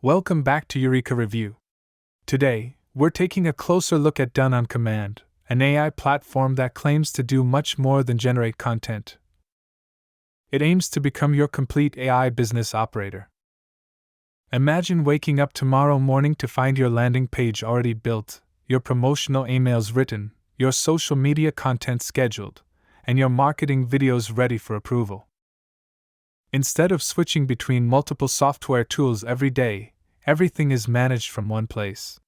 Welcome back to Eureka Review. Today, we're taking a closer look at Done on Command, an AI platform that claims to do much more than generate content. It aims to become your complete AI business operator. Imagine waking up tomorrow morning to find your landing page already built, your promotional emails written, your social media content scheduled, and your marketing videos ready for approval. Instead of switching between multiple software tools every day, everything is managed from one place.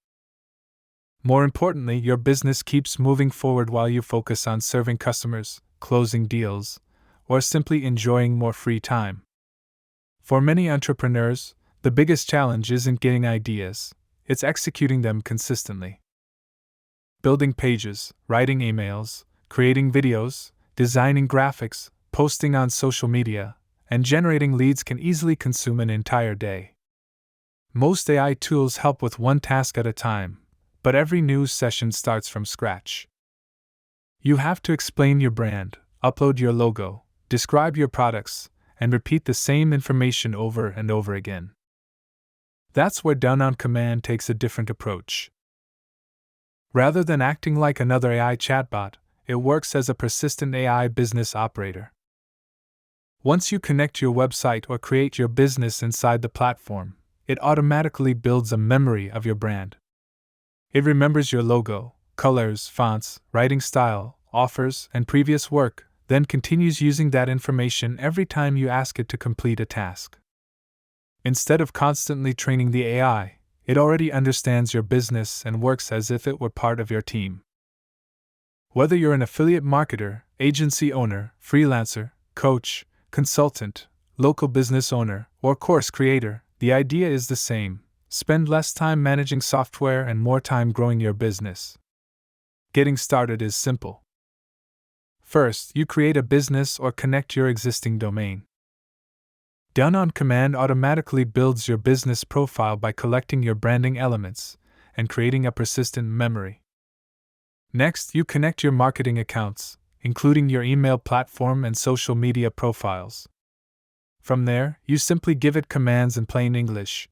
More importantly, your business keeps moving forward while you focus on serving customers, closing deals, or simply enjoying more free time. For many entrepreneurs, the biggest challenge isn't getting ideas, it's executing them consistently. Building pages, writing emails, creating videos, designing graphics, posting on social media, and generating leads can easily consume an entire day. Most AI tools help with one task at a time, but every new session starts from scratch. You have to explain your brand, upload your logo, describe your products, and repeat the same information over and over again. That's where Done on Command takes a different approach. Rather than acting like another AI chatbot, it works as a persistent AI business operator. Once you connect your website or create your business inside the platform, it automatically builds a memory of your brand. It remembers your logo, colors, fonts, writing style, offers, and previous work, then continues using that information every time you ask it to complete a task. Instead of constantly training the AI, it already understands your business and works as if it were part of your team. Whether you're an affiliate marketer, agency owner, freelancer, coach, consultant, local business owner, or course creator, the idea is the same. Spend less time managing software and more time growing your business. Getting started is simple. First, you create a business or connect your existing domain. Done on Command automatically builds your business profile by collecting your branding elements and creating a persistent memory. Next, you connect your marketing accounts, including your email platform and social media profiles. From there, you simply give it commands in plain English.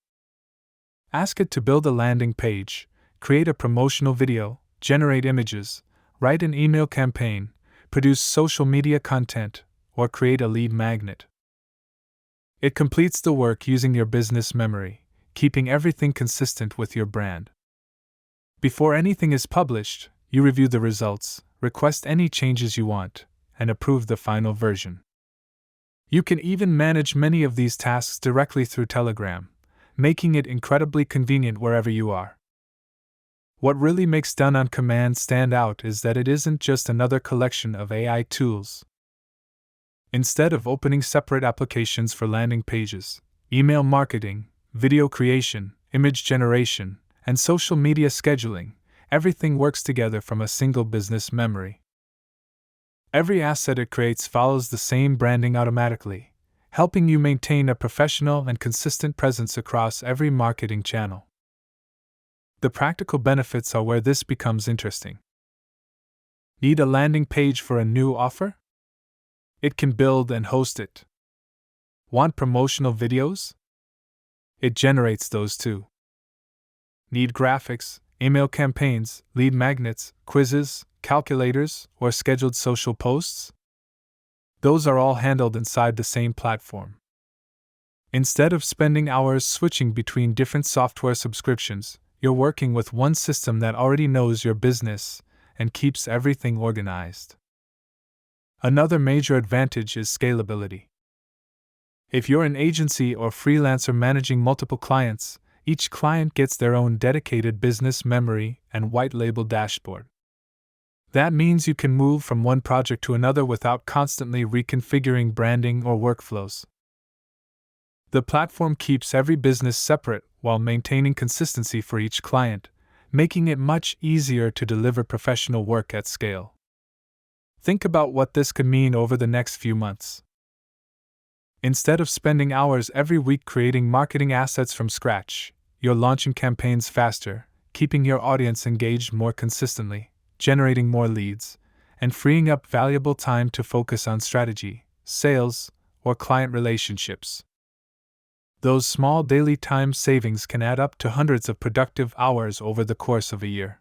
Ask it to build a landing page, create a promotional video, generate images, write an email campaign, produce social media content, or create a lead magnet. It completes the work using your business memory, keeping everything consistent with your brand. Before anything is published, you review the results, request any changes you want, and approve the final version. You can even manage many of these tasks directly through Telegram, making it incredibly convenient wherever you are. What really makes Done on Command stand out is that it isn't just another collection of AI tools. Instead of opening separate applications for landing pages, email marketing, video creation, image generation, and social media scheduling, everything works together from a single business memory. Every asset it creates follows the same branding automatically, helping you maintain a professional and consistent presence across every marketing channel. The practical benefits are where this becomes interesting. Need a landing page for a new offer? It can build and host it. Want promotional videos? It generates those too. Need graphics, email campaigns, lead magnets, quizzes, calculators, or scheduled social posts? Those are all handled inside the same platform. Instead of spending hours switching between different software subscriptions, you're working with one system that already knows your business and keeps everything organized. Another major advantage is scalability. If you're an agency or freelancer managing multiple clients, each client gets their own dedicated business memory and white-label dashboard. That means you can move from one project to another without constantly reconfiguring branding or workflows. The platform keeps every business separate while maintaining consistency for each client, making it much easier to deliver professional work at scale. Think about what this could mean over the next few months. Instead of spending hours every week creating marketing assets from scratch, you're launching campaigns faster, keeping your audience engaged more consistently, generating more leads, and freeing up valuable time to focus on strategy, sales, or client relationships. Those small daily time savings can add up to hundreds of productive hours over the course of a year.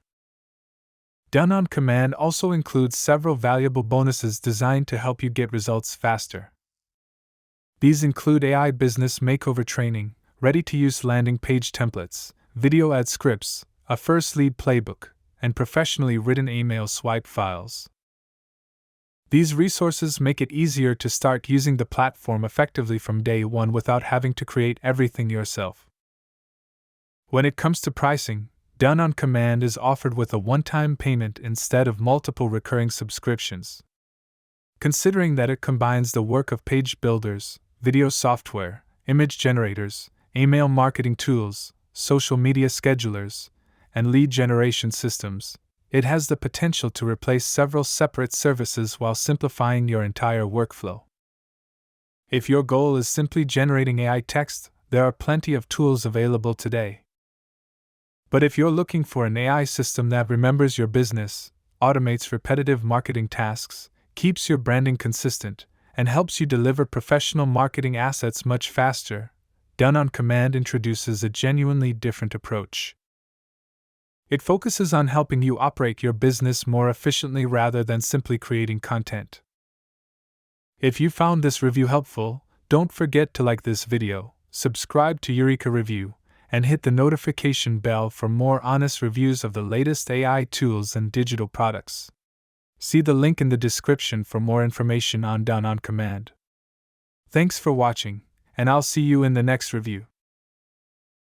Done on Command also includes several valuable bonuses designed to help you get results faster. These include AI business makeover training, ready-to-use landing page templates, video ad scripts, a first lead playbook, and professionally written email swipe files. These resources make it easier to start using the platform effectively from day one without having to create everything yourself. When it comes to pricing, Done on Command is offered with a one-time payment instead of multiple recurring subscriptions. Considering that it combines the work of page builders, video software, image generators, email marketing tools, social media schedulers, and lead generation systems, it has the potential to replace several separate services while simplifying your entire workflow. If your goal is simply generating AI text, there are plenty of tools available today. But if you're looking for an AI system that remembers your business, automates repetitive marketing tasks, keeps your branding consistent, and helps you deliver professional marketing assets much faster, Done on Command introduces a genuinely different approach. It focuses on helping you operate your business more efficiently rather than simply creating content. If you found this review helpful, don't forget to like this video, subscribe to Eureka Review, and hit the notification bell for more honest reviews of the latest AI tools and digital products. See the link in the description for more information on Done on Command. Thanks for watching, and I'll see you in the next review.